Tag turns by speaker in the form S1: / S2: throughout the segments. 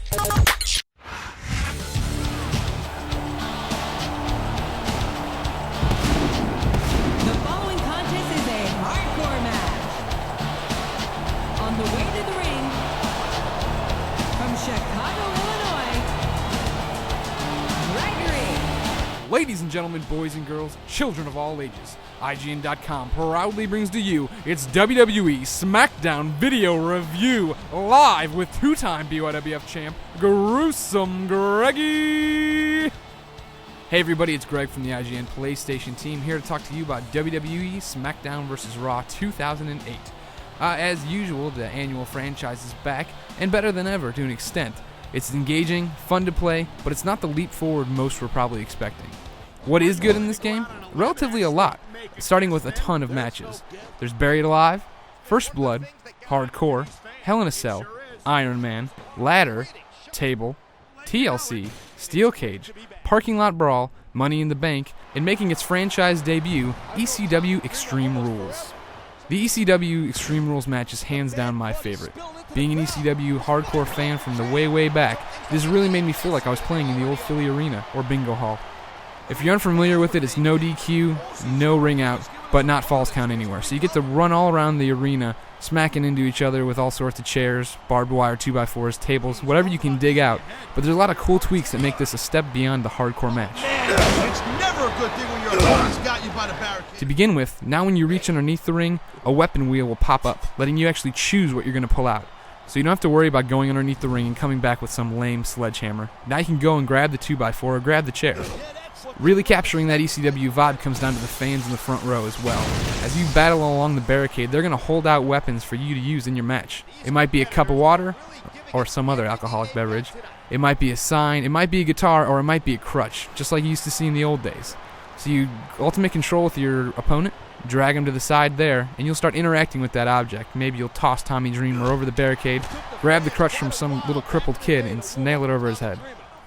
S1: following contest is a hardcore match. On the way to the ring, from Chicago, Illinois, Gregory.
S2: Ladies and gentlemen, boys and girls, children of all ages, IGN.com proudly brings to you its WWE SmackDown video review, live with two-time BYWF champ, Gruesome Greggy! Hey everybody, it's Greg from the IGN PlayStation team, here to talk to you about WWE SmackDown vs. Raw 2008. As usual, the annual franchise is back, and better than ever to an extent. It's engaging, fun to play, but it's not the leap forward most were probably expecting. What is good in this game? Relatively a lot, starting with a ton of matches. There's Buried Alive, First Blood, Hardcore, Hell in a Cell, Iron Man, Ladder, Table, TLC, Steel Cage, Parking Lot Brawl, Money in the Bank, and making its franchise debut, ECW Extreme Rules. The ECW Extreme Rules match is hands down my favorite. Being an ECW hardcore fan from the way back, this really made me feel like I was playing in the old Philly Arena or Bingo Hall. If you're unfamiliar with it, it's no DQ, no ring out, but not falls count anywhere. So you get to run all around the arena, smacking into each other with all sorts of chairs, barbed wire 2x4s, tables, whatever you can dig out. But there's a lot of cool tweaks that make this a step beyond the hardcore match.
S3: It's never a good thing when your opponent's got you by the barricade.
S2: To begin with, now when you reach underneath the ring, a weapon wheel will pop up, letting you actually choose what you're going to pull out. So you don't have to worry about going underneath the ring and coming back with some lame sledgehammer. Now you can go and grab the 2x4 or grab the chair. Really capturing that ECW vibe comes down to the fans in the front row as well. As you battle along the barricade, they're going to hold out weapons for you to use in your match. It might be a cup of water, or some other alcoholic beverage. It might be a sign, it might be a guitar, or it might be a crutch, just like you used to see in the old days. So you ultimate control with your opponent, drag him to the side there, and you'll start interacting with that object. Maybe you'll toss Tommy Dreamer over the barricade, grab the crutch from some little crippled kid, and nail it over his head.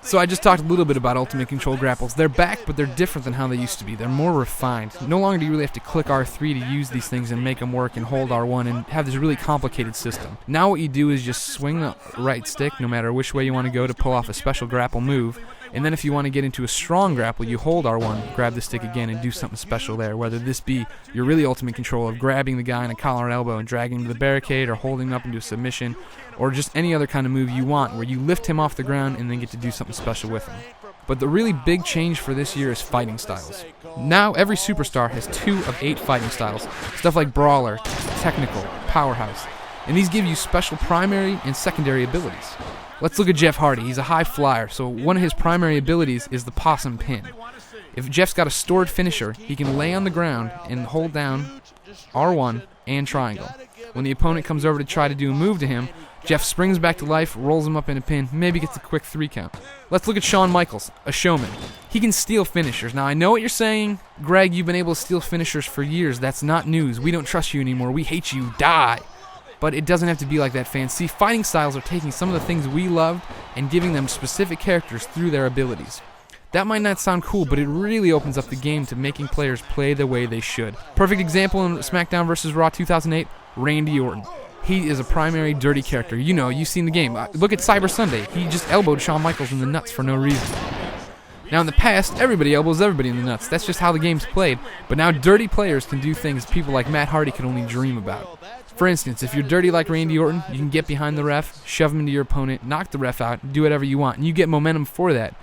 S2: So I just talked a little bit about Ultimate Control grapples. They're back, but they're different than how they used to be. They're more refined. No longer do you really have to click R3 to use these things and make them work and hold R1 and have this really complicated system. Now what you do is just swing the right stick, no matter which way you want to go, to pull off a special grapple move. And then if you want to get into a strong grapple, you hold R1, grab the stick again, and do something special there, whether this be your really ultimate control of grabbing the guy in a collar and elbow and dragging him to the barricade, or holding him up into a submission, or just any other kind of move you want, where you lift him off the ground and then get to do something special with him. But the really big change for this year is fighting styles. Now every superstar has 2 of 8 fighting styles, stuff like Brawler, Technical, Powerhouse, and these give you special primary and secondary abilities. Let's look at Jeff Hardy. He's a high flyer, so one of his primary abilities is the possum pin. If Jeff's got a stored finisher, he can lay on the ground and hold down R1 and triangle. When the opponent comes over to try to do a move to him, Jeff springs back to life, rolls him up in a pin, maybe gets a quick 3 count. Let's look at Shawn Michaels, a showman. He can steal finishers. Now I know what you're saying, Greg, you've been able to steal finishers for years. That's not news. We don't trust you anymore. We hate you. Die. But it doesn't have to be like that, fans. See, fighting styles are taking some of the things we loved and giving them specific characters through their abilities. That might not sound cool, but it really opens up the game to making players play the way they should. Perfect example in SmackDown vs. Raw 2008, Randy Orton. He is a primary dirty character. You know, you've seen the game. Look at Cyber Sunday. He just elbowed Shawn Michaels in the nuts for no reason. Now in the past, everybody elbows everybody in the nuts. That's just how the game's played. But now dirty players can do things people like Matt Hardy could only dream about. For instance, if you're dirty like Randy Orton, you can get behind the ref, shove him into your opponent, knock the ref out, do whatever you want, and you get momentum for that.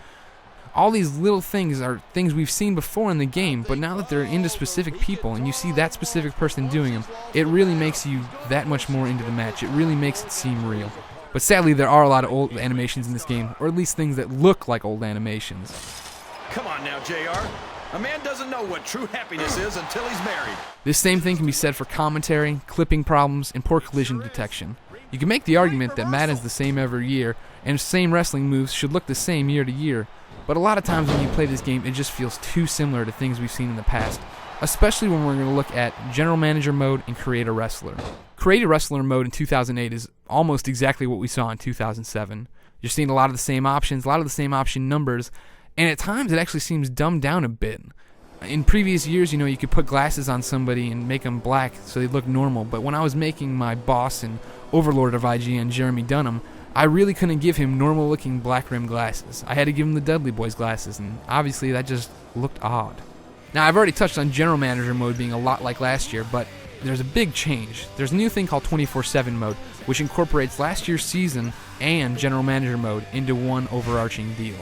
S2: All these little things are things we've seen before in the game, but now that they're into specific people and you see that specific person doing them, it really makes you that much more into the match. It really makes it seem real. But sadly, there are a lot of old animations in this game, or at least things that look like old animations.
S3: Come on now, JR. A man doesn't know what true happiness is until he's married.
S2: This same thing can be said for commentary, clipping problems, and poor collision detection. You can make the argument that Madden's the same every year, and same wrestling moves should look the same year to year, but a lot of times when you play this game, it just feels too similar to things we've seen in the past, especially when we're going to look at General Manager mode and Create a Wrestler. Create a Wrestler mode in 2008 is almost exactly what we saw in 2007. You're seeing a lot of the same options, a lot of the same option numbers, and at times it actually seems dumbed down a bit. In previous years, you could put glasses on somebody and make them black so they look normal, but when I was making my boss and overlord of IGN, Jeremy Dunham, I really couldn't give him normal-looking black-rimmed glasses. I had to give him the Dudley Boys glasses, and obviously that just looked odd. Now, I've already touched on General Manager mode being a lot like last year, but there's a big change. There's a new thing called 24/7 mode, which incorporates last year's season and General Manager mode into one overarching deal.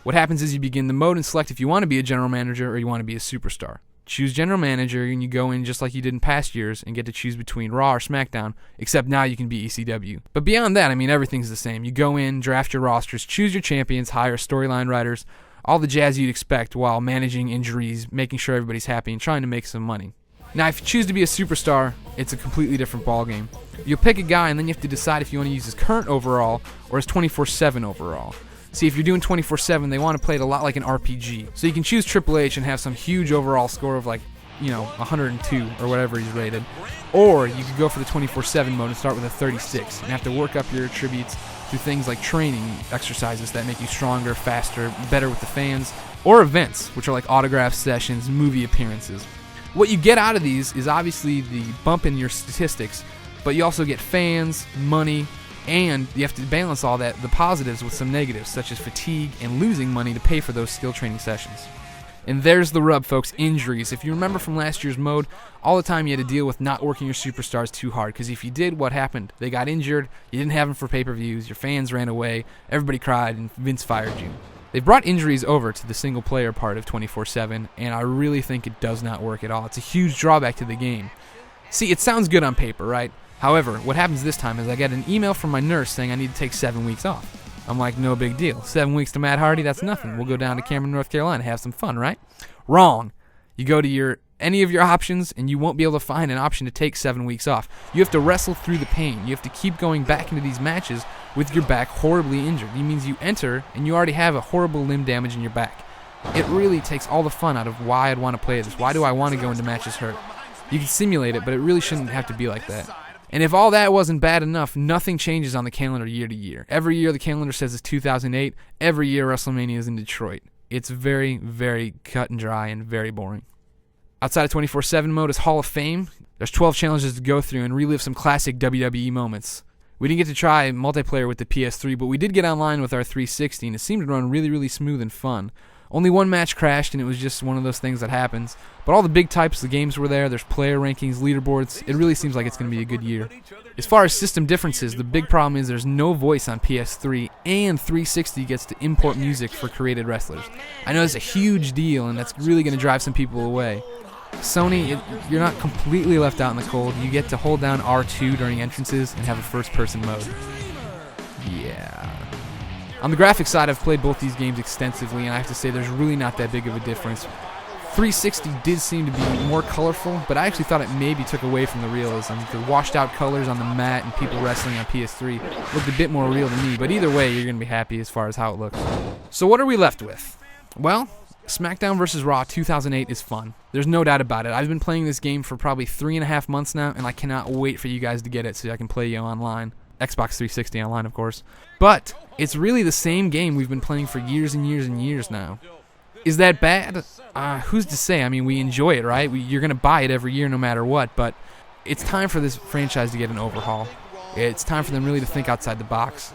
S2: What happens is you begin the mode and select if you want to be a General Manager or you want to be a Superstar. Choose General Manager, and you go in just like you did in past years and get to choose between Raw or SmackDown, except now you can be ECW. But beyond that, I mean, everything's the same. You go in, draft your rosters, choose your champions, hire storyline writers, all the jazz you'd expect while managing injuries, making sure everybody's happy, and trying to make some money. Now, if you choose to be a Superstar, it's a completely different ballgame. You'll pick a guy, and then you have to decide if you want to use his current overall or his 24/7 overall. See, if you're doing 24/7, they want to play it a lot like an RPG. So you can choose Triple H and have some huge overall score of 102 or whatever he's rated. Or you could go for the 24/7 mode and start with a 36 and have to work up your attributes through things like training exercises that make you stronger, faster, better with the fans, or events, which are like autograph sessions, movie appearances. What you get out of these is obviously the bump in your statistics, but you also get fans, money, and you have to balance all that, the positives with some negatives, such as fatigue and losing money to pay for those skill training sessions. And there's the rub, folks, injuries. If you remember from last year's mode, all the time you had to deal with not working your superstars too hard, because if you did, what happened? They got injured, you didn't have them for pay-per-views, your fans ran away, everybody cried, and Vince fired you. They've brought injuries over to the single-player part of 24/7, and I really think it does not work at all. It's a huge drawback to the game. See, it sounds good on paper, right? However, what happens this time is I get an email from my nurse saying I need to take 7 weeks off. I'm like, no big deal. 7 weeks to Matt Hardy, that's nothing. We'll go down to Cameron, North Carolina, have some fun, right? Wrong. You go to any of your options, and you won't be able to find an option to take 7 weeks off. You have to wrestle through the pain. You have to keep going back into these matches with your back horribly injured. It means you enter, and you already have a horrible limb damage in your back. It really takes all the fun out of why I'd want to play this. Why do I want to go into matches hurt? You can simulate it, but it really shouldn't have to be like that. And if all that wasn't bad enough, nothing changes on the calendar year to year. Every year the calendar says it's 2008. Every year WrestleMania is in Detroit. It's very, very cut and dry and very boring. Outside of 24/7 mode is Hall of Fame. There's 12 challenges to go through and relive some classic WWE moments. We didn't get to try multiplayer with the PS3, but we did get online with our 360, and it seemed to run really, really smooth and fun. Only one match crashed, and it was just one of those things that happens. But all the big types, the games were there. There's player rankings, leaderboards. It really seems like it's going to be a good year. As far as system differences, the big problem is there's no voice on PS3, and 360 gets to import music for created wrestlers. I know it's a huge deal, and that's really going to drive some people away. Sony, you're not completely left out in the cold. You get to hold down R2 during entrances and have a first-person mode. Yeah. On the graphics side, I've played both these games extensively, and I have to say there's really not that big of a difference. 360 did seem to be more colorful, but I actually thought it maybe took away from the realism. The washed-out colors on the mat and people wrestling on PS3 looked a bit more real to me, but either way, you're going to be happy as far as how it looks. So what are we left with? Well, SmackDown vs. Raw 2008 is fun. There's no doubt about it. I've been playing this game for probably 3.5 months now, and I cannot wait for you guys to get it so I can play you online. Xbox 360 online, of course. But it's really the same game we've been playing for years and years and years now. Is that bad? Who's to say? I mean, we enjoy it, right? You're going to buy it every year no matter what, but it's time for this franchise to get an overhaul. It's time for them really to think outside the box.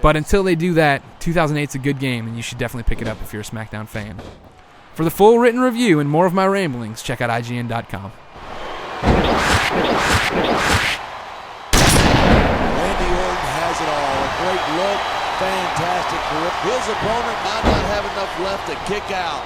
S2: But until they do that, 2008's a good game, and you should definitely pick it up if you're a SmackDown fan. For the full written review and more of my ramblings, check out IGN.com.
S4: Has it all. A great look, fantastic grip. His opponent might not have enough left to kick out.